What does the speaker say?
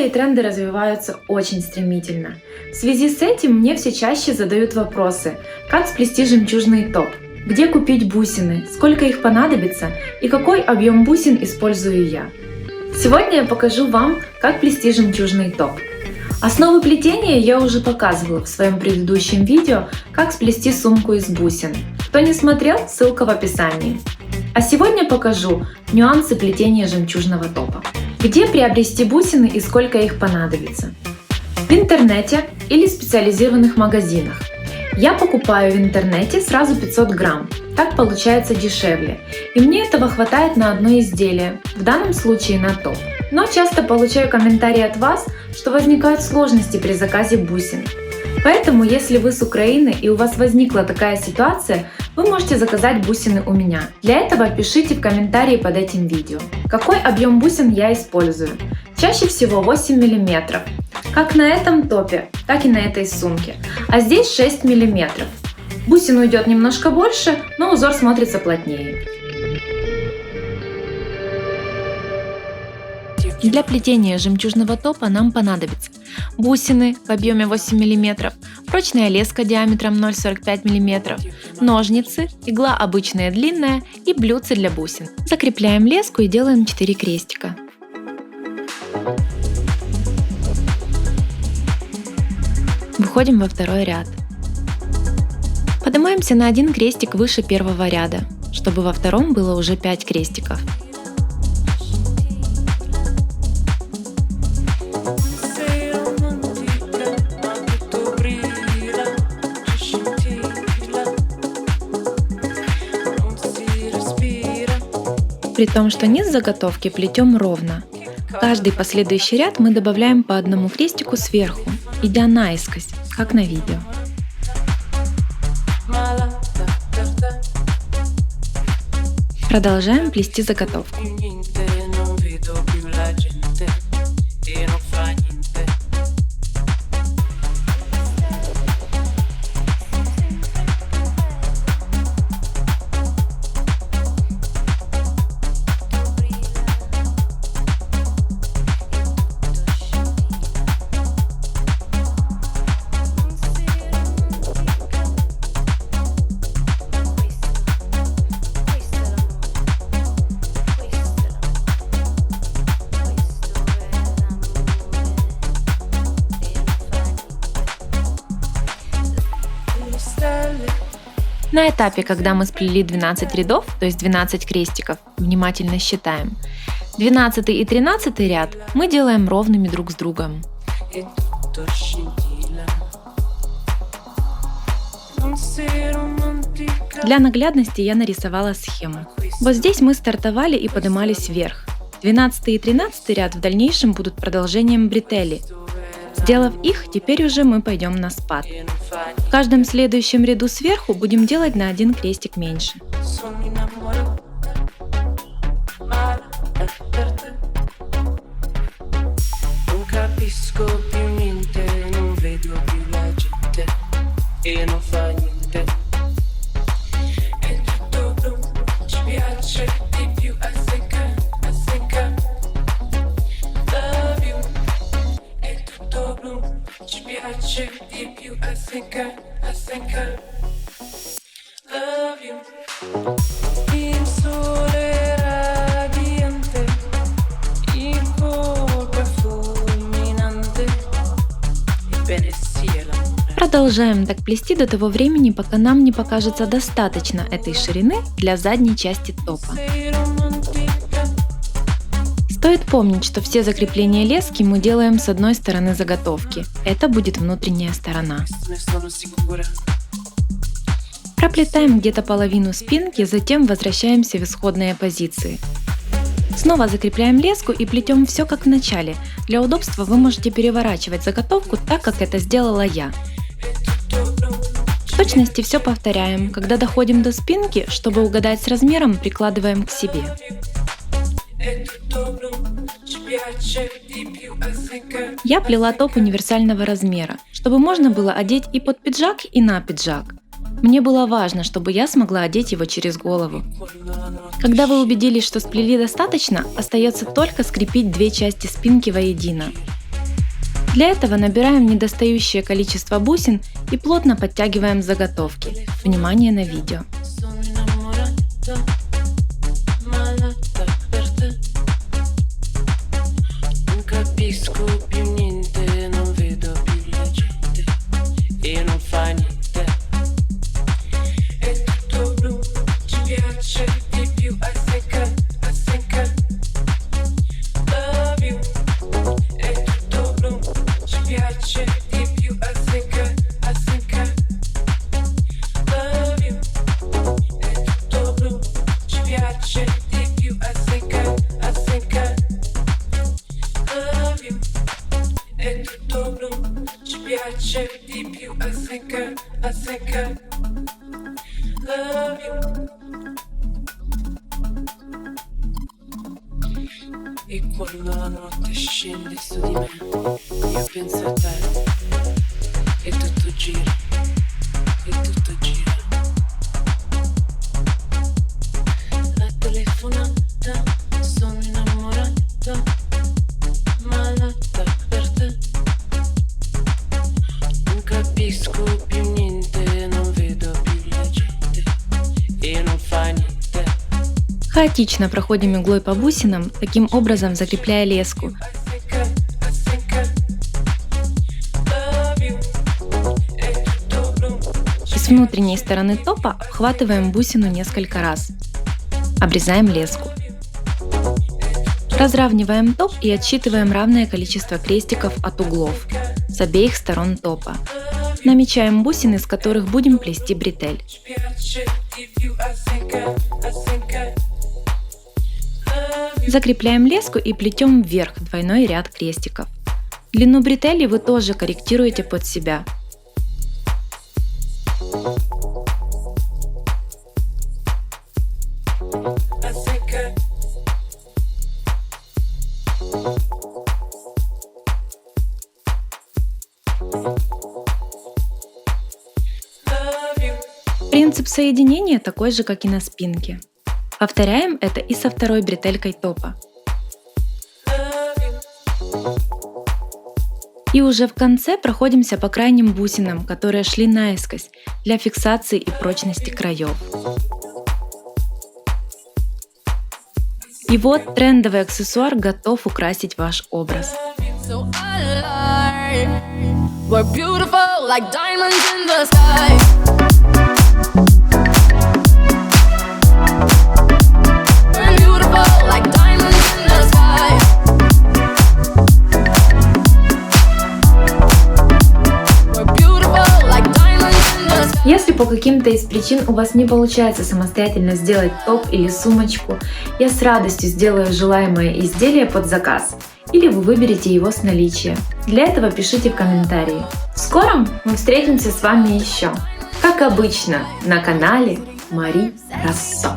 Мода и тренды развиваются очень стремительно. В связи с этим мне все чаще задают вопросы: как сплести жемчужный топ, где купить бусины, сколько их понадобится и какой объем бусин использую я. Сегодня я покажу вам, как плести жемчужный топ. Основы плетения я уже показывала в своем предыдущем видео, как сплести сумку из бусин. Кто не смотрел, ссылка в описании. А сегодня покажу нюансы плетения жемчужного топа. Где приобрести бусины и сколько их понадобится? В интернете или специализированных магазинах. Я покупаю в интернете сразу 500 грамм, так получается дешевле, и мне этого хватает на одно изделие, в данном случае на топ. Но часто получаю комментарии от вас, что возникают сложности при заказе бусин. Поэтому, если вы с Украины и у вас возникла такая ситуация, вы можете заказать бусины у меня. Для этого пишите в комментарии под этим видео. Какой объем бусин я использую? Чаще всего 8 мм, как на этом топе, так и на этой сумке. А здесь 6 мм. Бусин уйдет немножко больше, но узор смотрится плотнее. Для плетения жемчужного топа нам понадобится бусины в объеме 8 мм, прочная леска диаметром 0,45 мм, ножницы, игла обычная длинная и блюдце для бусин. Закрепляем леску и делаем 4 крестика. Выходим во второй ряд. Поднимаемся на один крестик выше первого ряда, чтобы во втором было уже 5 крестиков. При том, что низ заготовки плетем ровно. Каждый последующий ряд мы добавляем по одному крестику сверху, идя наискось, как на видео. Продолжаем плести заготовку. На этапе, когда мы сплели 12 рядов, то есть 12 крестиков, внимательно считаем. 12 и 13 ряд мы делаем ровными друг с другом. Для наглядности я нарисовала схему. Вот здесь мы стартовали и поднимались вверх. 12 и 13 ряд в дальнейшем будут продолжением бретелей. Сделав их, теперь уже мы пойдем на спад. В каждом следующем ряду сверху будем делать на один крестик меньше. Продолжаем так плести до того времени, пока нам не покажется достаточно этой ширины для задней части топа. Стоит помнить, что все закрепления лески мы делаем с одной стороны заготовки. Это будет внутренняя сторона. Проплетаем где-то половину спинки, затем возвращаемся в исходные позиции. Снова закрепляем леску и плетем все как в начале. Для удобства вы можете переворачивать заготовку так, как это сделала я. В точности все повторяем. Когда доходим до спинки, чтобы угадать с размером, прикладываем к себе. Я плела топ универсального размера, чтобы можно было одеть и под пиджак, и на пиджак. Мне было важно, чтобы я смогла одеть его через голову. Когда вы убедились, что сплели достаточно, остается только скрепить две части спинки воедино. Для этого набираем недостающее количество бусин и плотно подтягиваем заготовки. Внимание на видео. E quando la notte scende su di me, io penso a te, e tutto gira, e tutto gira. La telefonata, sono innamorata, malata per te. Non capisco più niente, non vedo più la gente, e non fa niente. Хаотично проходим иглой по бусинам, таким образом закрепляя леску. И с внутренней стороны топа обхватываем бусину несколько раз. Обрезаем леску. Разравниваем топ и отсчитываем равное количество крестиков от углов с обеих сторон топа. Намечаем бусины, с которых будем плести бретель. Закрепляем леску и плетем вверх двойной ряд крестиков. Длину бретели вы тоже корректируете под себя. Принцип соединения такой же, как и на спинке. Повторяем это и со второй бретелькой топа. И уже в конце проходимся по крайним бусинам, которые шли наискось, для фиксации и прочности краев. И вот трендовый аксессуар готов украсить ваш образ. Если по каким-то из причин у вас не получается самостоятельно сделать топ или сумочку, я с радостью сделаю желаемое изделие под заказ, или вы выберете его с наличия. Для этого пишите в комментарии. В скором мы встретимся с вами еще, как обычно, на канале Мари Россо.